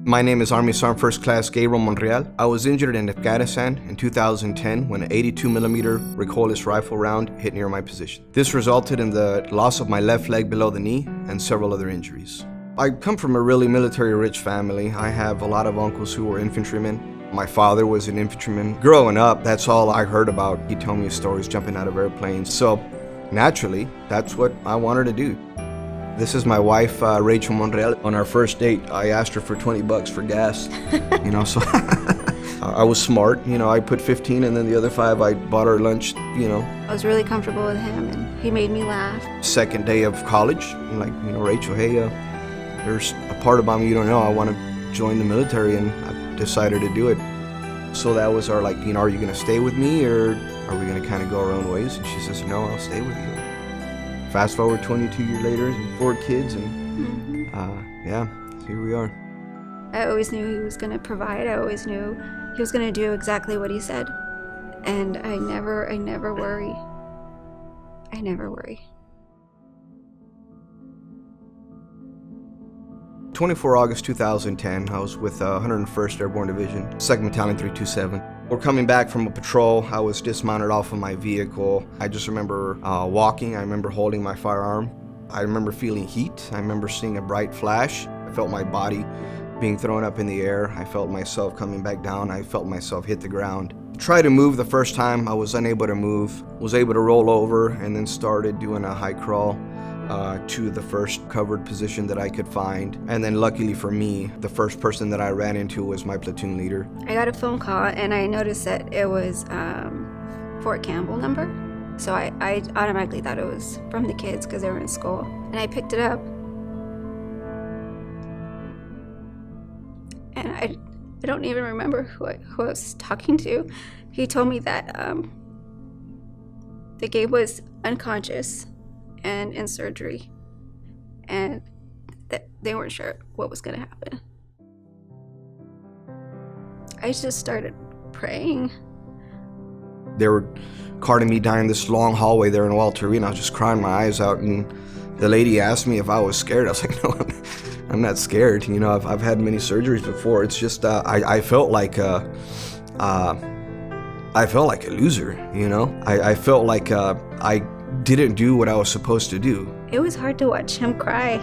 My name is Army Sergeant First Class Gabriel Monreal. I was injured in Afghanistan in 2010 when an 82mm recoilless rifle round hit near my position. This resulted in the loss of my left leg below the knee and several other injuries. I come from a really military-rich family. I have a lot of uncles who were infantrymen. My father was an infantryman. Growing up, that's all I heard about. He'd tell me stories jumping out of airplanes. So naturally, that's what I wanted to do. This is my wife, Rachel Monreal. On our first date, I asked her for $20 for gas, so I was smart. I put 15 and then the other 5 I bought her lunch, I was really comfortable with him and he made me laugh. Second day of college, I'm like, Rachel, hey, there's a part about me you don't know. I want to join the military, and I decided to do it. So that was our, are you going to stay with me or are we going to kind of go our own ways? And she says, no, I'll stay with you. Fast forward 22 years later and 4 kids, and here we are. I always knew he was going to provide. I always knew he was going to do exactly what he said. And I never worry. I never worry. 24 August 2010, I was with 101st Airborne Division, 2nd Battalion 327. We're coming back from a patrol. I was dismounted off of my vehicle. I just remember walking. I remember holding my firearm. I remember feeling heat. I remember seeing a bright flash. I felt my body being thrown up in the air. I felt myself coming back down. I felt myself hit the ground. Tried to move the first time. I was unable to move. Was able to roll over and then started doing a high crawl to the first covered position that I could find. And then luckily for me, the first person that I ran into was my platoon leader. I got a phone call and I noticed that it was Fort Campbell number. So I automatically thought it was from the kids because they were in school. And I picked it up. And I don't even remember who I was talking to. He told me that Gabe was unconscious and in surgery, and that they weren't sure what was going to happen. I just started praying. They were carting me down this long hallway there in Walter Arena. I was just crying my eyes out, and the lady asked me if I was scared. I was like, no, I'm not scared. I've had many surgeries before. It's just I felt like I felt like a loser. I felt like I didn't do what I was supposed to do. It was hard to watch him cry.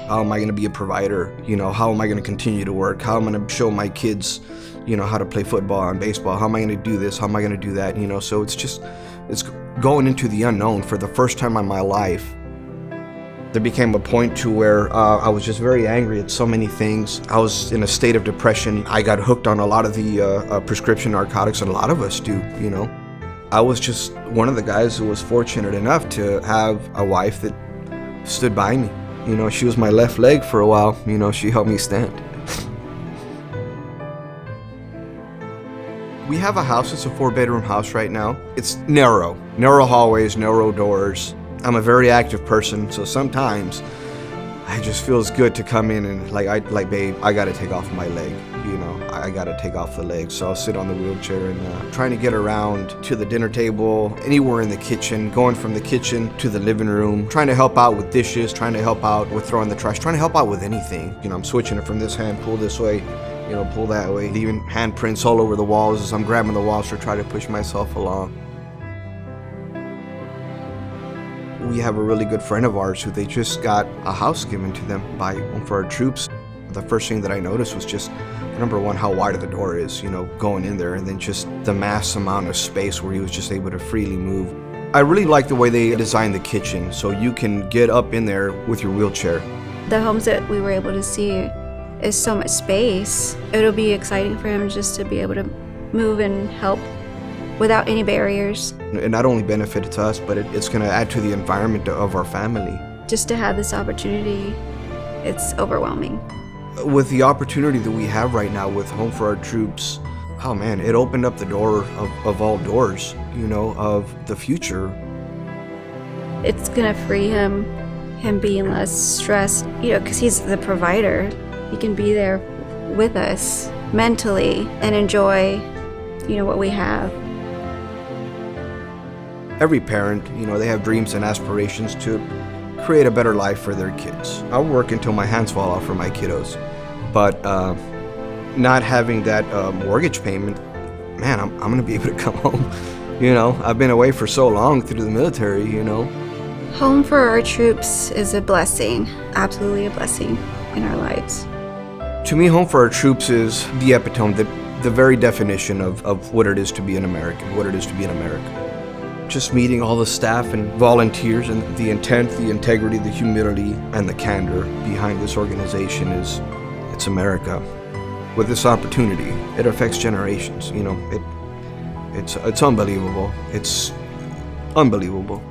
How am I going to be a provider? How am I going to continue to work? How am I going to show my kids, how to play football and baseball? How am I going to do this? How am I going to do that? So it's going into the unknown for the first time in my life. There became a point to where I was just very angry at so many things. I was in a state of depression. I got hooked on a lot of the prescription narcotics, and a lot of us do, I was just one of the guys who was fortunate enough to have a wife that stood by me. She was my left leg for a while. She helped me stand. We have a house. It's a 4-bedroom house right now. It's narrow hallways, narrow doors. I'm a very active person, so sometimes I just feels good to come in and babe, I gotta take off my leg. I gotta take off the leg. So I'll sit on the wheelchair and trying to get around to the dinner table, anywhere in the kitchen, going from the kitchen to the living room, trying to help out with dishes, trying to help out with throwing the trash, trying to help out with anything. I'm switching it from this hand, pull this way, pull that way, leaving handprints all over the walls as I'm grabbing the walls to try to push myself along. We have a really good friend of ours who they just got a house given to them by Home for Our Troops. The first thing that I noticed was just, number one, how wide the door is, going in there, and then just the mass amount of space where he was just able to freely move. I really like the way they designed the kitchen, so you can get up in there with your wheelchair. The homes that we were able to see is so much space. It'll be exciting for him just to be able to move and help without any barriers. It not only benefited to us, but it's going to add to the environment of our family. Just to have this opportunity, it's overwhelming. With the opportunity that we have right now with Home for Our Troops, oh man, it opened up the door of all doors, of the future. It's going to free him being less stressed, because he's the provider. He can be there with us mentally and enjoy, what we have. Every parent, they have dreams and aspirations to create a better life for their kids. I'll work until my hands fall off for my kiddos. But not having that mortgage payment, man, I'm gonna be able to come home. You know, I've been away for so long through the military, you know. Home for our troops is a blessing, absolutely a blessing in our lives. To me, home for our troops is the epitome, the very definition of what it is to be an American, what it is to be an American. Just meeting all the staff and volunteers and the intent, the integrity, the humility, and the candor behind this organization it's America. With this opportunity, it affects generations, you know, it's unbelievable. It's unbelievable.